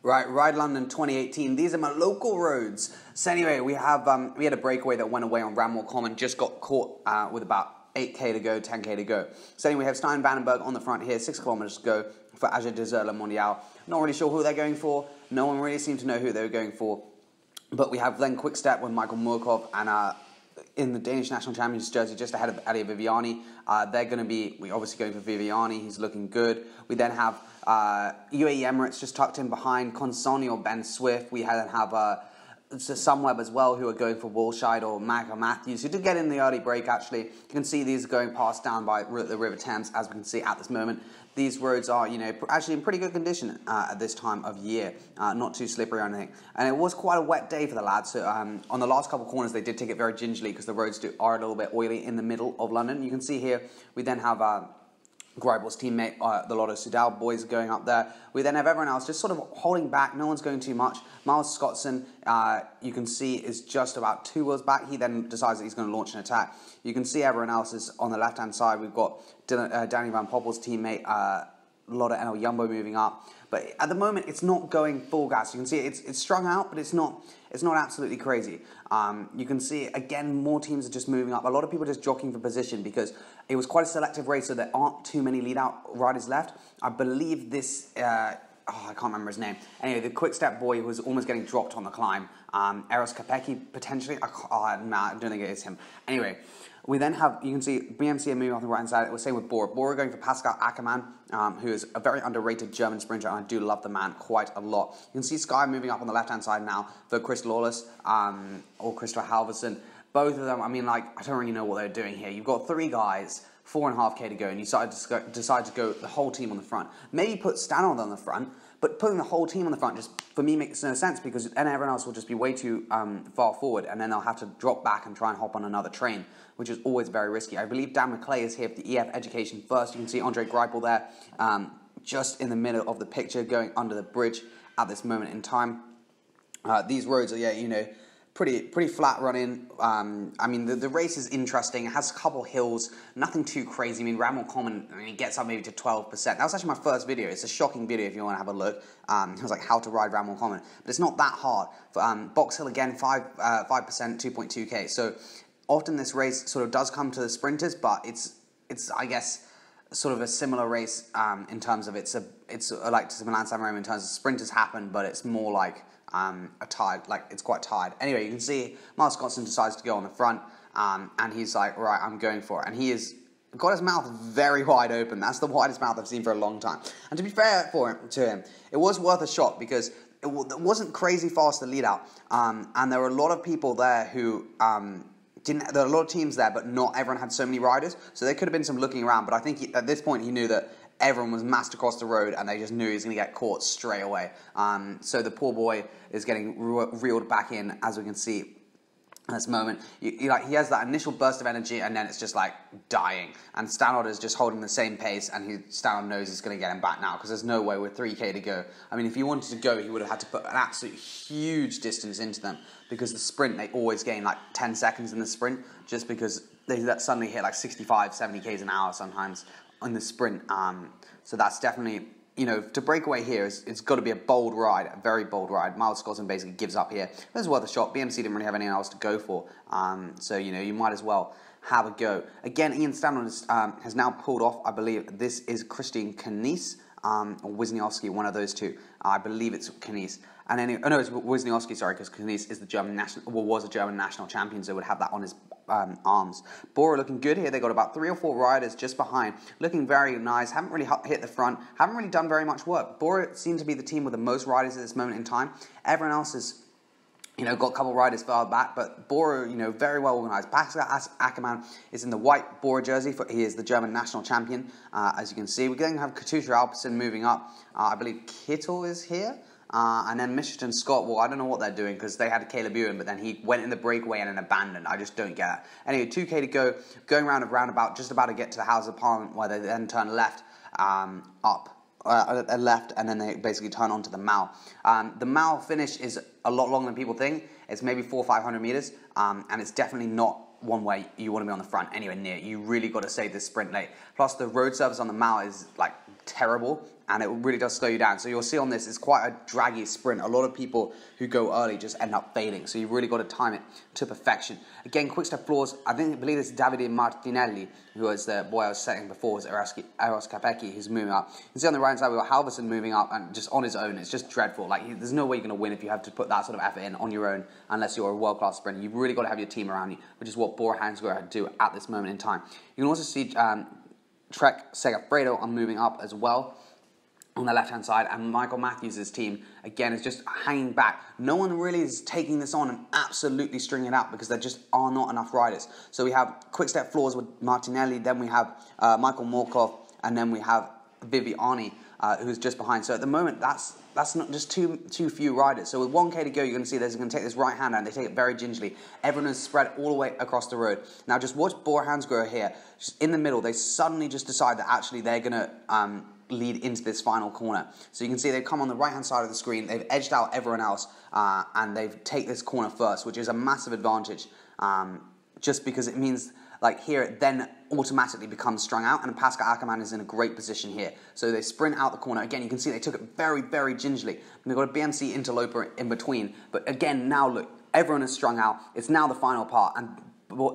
Right, Ride London 2018. These are my local roads. So anyway, we had a breakaway that went away on Ramwell Common, just got caught with about 8k to go, 10k to go. So anyway, we have Stein Vandenberg on the front here, 6 kilometers to go for Agé Desert Le Mondial. Not really sure who they're going for. No one really seemed to know who they were going for. But we have then Quick Step with Michael Murkoff and in the Danish National Champions jersey, just ahead of Ali Viviani. They're going to be, we're obviously going for Viviani, he's looking good. We then have UAE Emirates just tucked in behind Consoni or Ben Swift. We then have Sunweb as well, who are going for Walshide or Michael Matthews, who did get in the early break actually. You can see these going past down by the River Thames, as we can see at this moment. These roads are, actually in pretty good condition at this time of year, not too slippery or anything. And it was quite a wet day for the lads, so on the last couple of corners they did take it very gingerly because the roads are a little bit oily in the middle of London. You can see here, we then have Greibel's teammate, the Lotto Soudal boys going up there. We then have everyone else just sort of holding back, no one's going too much. Miles Scottson, you can see, is just about 2 wheels back. He then decides that he's going to launch an attack. You can see everyone else is on the left-hand side. We've got Danny Van Poppel's teammate, Lotto NL Jumbo moving up. But at the moment, it's not going full gas. You can see it's strung out, but it's not absolutely crazy. You can see, again, more teams are just moving up. A lot of people are just jockeying for position because it was quite a selective race, so there aren't too many lead-out riders left. I believe this, I can't remember his name. Anyway, the Quick Step boy who was almost getting dropped on the climb, Eros Capecchi, potentially. I don't think it is him. Anyway, we then have, you can see BMC moving off the right-hand side. It was same with Bora. Bora going for Pascal Ackerman, who is a very underrated German sprinter, and I do love the man quite a lot. You can see Sky moving up on the left-hand side now for Chris Lawless or Christopher Halverson. Both of them, I mean, like, I don't really know what they're doing here. You've got 3 guys, 4.5k to go, and you decide to go the whole team on the front. Maybe put Stannard on the front, but putting the whole team on the front just, for me, makes no sense because then everyone else will just be way too far forward, and then they'll have to drop back and try and hop on another train, which is always very risky. I believe Dan McClay is here for the EF Education first. You can see Andre Greipel there, just in the middle of the picture, going under the bridge at this moment in time. These roads are, pretty flat running. I mean, the race is interesting. It has a couple hills, nothing too crazy. I mean, Ramwell Common, it gets up maybe to 12%. That was actually my first video. It's a shocking video if you want to have a look. It was like how to ride Ramwell Common, but it's not that hard. Box Hill again, 5%, 2.2k. So often this race sort of does come to the sprinters, but it's I guess sort of a similar race in terms of it's like to Milan San Remo in terms of sprinters happen, but it's more like it's quite tied. Anyway, you can see Miles Scottson decides to go on the front, and he's like, right, I'm going for it. And he has got his mouth very wide open. That's the widest mouth I've seen for a long time. And to be fair to him, it was worth a shot because it wasn't crazy fast the lead out. And there were a lot of people there who there were a lot of teams there, but not everyone had so many riders. So there could have been some looking around, but I think at this point he knew that everyone was massed across the road and they just knew he was going to get caught straight away. So the poor boy is getting reeled back in, as we can see at this moment. He has that initial burst of energy and then it's just like dying. And Stannard is just holding the same pace, and Stannard knows he's going to get him back now because there's no way with 3k to go. I mean, if he wanted to go, he would have had to put an absolute huge distance into them because the sprint, they always gain like 10 seconds in the sprint just because they suddenly hit like 65, 70k's an hour sometimes in the sprint. So that's definitely, to break away here, it's got to be a bold ride, a very bold ride. Miles Scottson basically gives up here. It was worth a shot. BMC didn't really have anything else to go for. So, you might as well have a go. Again, Ian Stannard has now pulled off, I believe, this is Christian Knies, or Wisniewski, one of those two. I believe it's Knies. And anyway, it's Wisniewski, sorry, because Knies is was a German national champion, so would have that on his arms. Bora looking good here. They got about 3 or 4 riders just behind, looking very nice. Haven't really hit the front. Haven't really done very much work. Bora seems to be the team with the most riders at this moment in time. Everyone else is, got a couple riders far back, but Bora, very well organised. Pascal Ackerman is in the white Bora jersey. He is the German national champion, as you can see. We're going to have Katusha Alpecin moving up. I believe Kittel is here. And then Michelton Scott, well, I don't know what they're doing because they had Caleb Ewan, but then he went in the breakaway and then abandoned. I just don't get it. Anyway, 2k to go, going round a roundabout, just about to get to the House of Parliament, where they then turn left, left, and then they basically turn onto the Mall. The Mall finish is a lot longer than people think. It's maybe 400 or 500 meters, and it's definitely not one way you want to be on the front anywhere near. You really got to save this sprint late. Plus, the road surface on the Mall is like terrible, and it really does slow you down. So you'll see on this, it's quite a draggy sprint. A lot of people who go early just end up failing, so you've really got to time it to perfection. Again, quick step floors, I believe it's Davide Martinelli, who was the boy I was setting before, was Eros Capecchi, who's moving up. You can see on the right side, we've got Halverson moving up, and just on his own, it's just dreadful. Like, there's no way you're going to win if you have to put that sort of effort in on your own, unless you're a world-class sprinter. You've really got to have your team around you, which is what Bora Hansgrohe do at this moment in time. You can also see Trek Segafredo on moving up as well on the left-hand side, and Michael Matthews' team, again, is just hanging back. No one really is taking this on and absolutely stringing it out because there just are not enough riders. So we have quick-step floors with Martinelli, then we have Michael Morkov, and then we have Viviani, who's just behind. So at the moment, that's not just too few riders. So with 1K to go, you're going to see they're going to take this right-hander, and they take it very gingerly. Everyone is spread all the way across the road. Now just watch Bora Hansgrohe here. Just in the middle, they suddenly just decide that actually they're going to lead into this final corner. So you can see they've come on the right-hand side of the screen, they've edged out everyone else, and they've take this corner first, which is a massive advantage, just because it means, like here, it then automatically becomes strung out, and Pascal Ackerman is in a great position here. So they sprint out the corner. Again, you can see they took it very, very gingerly. And they've got a BMC interloper in between, but again, now look, everyone is strung out. It's now the final part, and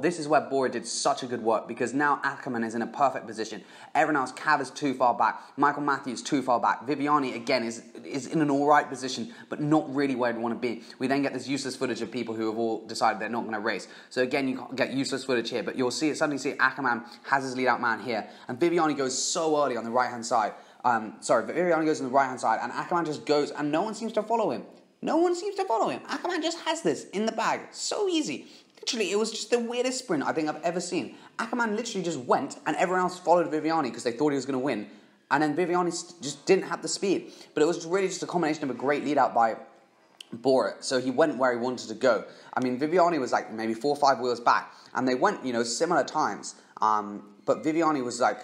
this is where Bora did such a good work, because now Ackerman is in a perfect position. Everyone else, Cav is too far back. Michael Matthews too far back. Viviani, again, is in an alright position, but not really where we want to be. We then get this useless footage of people who have all decided they're not going to race. So again, you get useless footage here, but you'll suddenly see Ackerman has his lead out man here, and Viviani goes so early on the right-hand side. Viviani goes on the right-hand side, and Ackerman just goes, and no one seems to follow him. No one seems to follow him. Ackerman just has this in the bag. So easy. Literally, it was just the weirdest sprint I think I've ever seen. Ackerman literally just went, and everyone else followed Viviani because they thought he was going to win. And then Viviani just didn't have the speed. But it was really just a combination of a great lead out by Bora. So he went where he wanted to go. I mean, Viviani was like maybe 4 or 5 wheels back. And they went, similar times. But Viviani was like,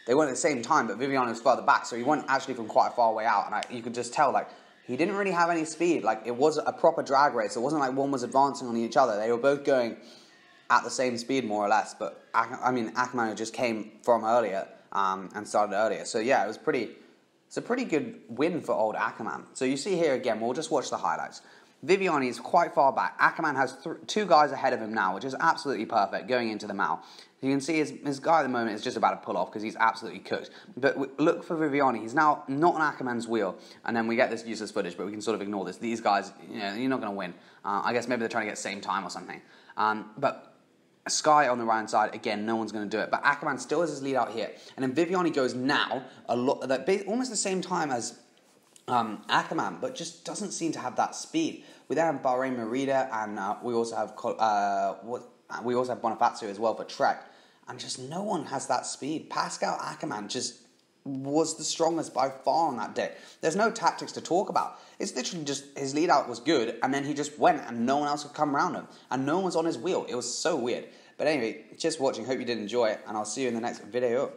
they went at the same time, but Viviani was further back. So he went actually from quite a far way out. And you could just tell, like, he didn't really have any speed. Like, it was a proper drag race. It wasn't like one was advancing on each other. They were both going at the same speed, more or less. But, Ackerman just came from earlier and started earlier. So, yeah, it's a pretty good win for old Ackerman. So you see here again, we'll just watch the highlights. Viviani is quite far back. Ackerman has 2 guys ahead of him now, which is absolutely perfect going into the mile. You can see his guy at the moment is just about to pull off because he's absolutely cooked. But look for Viviani. He's now not on Ackerman's wheel. And then we get this useless footage, but we can sort of ignore this. These guys, you're not going to win. I guess maybe they're trying to get the same time or something. But Sky on the right-hand side, again, no one's going to do it. But Ackerman still has his lead out here. And then Viviani goes now, almost the same time as Ackerman, but just doesn't seem to have that speed. We then have Bahrain Merida, and we also have Bonifacio as well for Trek, and just no one has that speed. Pascal Ackerman just was the strongest by far on that day. There's no tactics to talk about. It's literally just his lead out was good, and then he just went, and no one else could come around him, and no one was on his wheel. It was so weird. But anyway, just watching. Hope you did enjoy it, and I'll see you in the next video.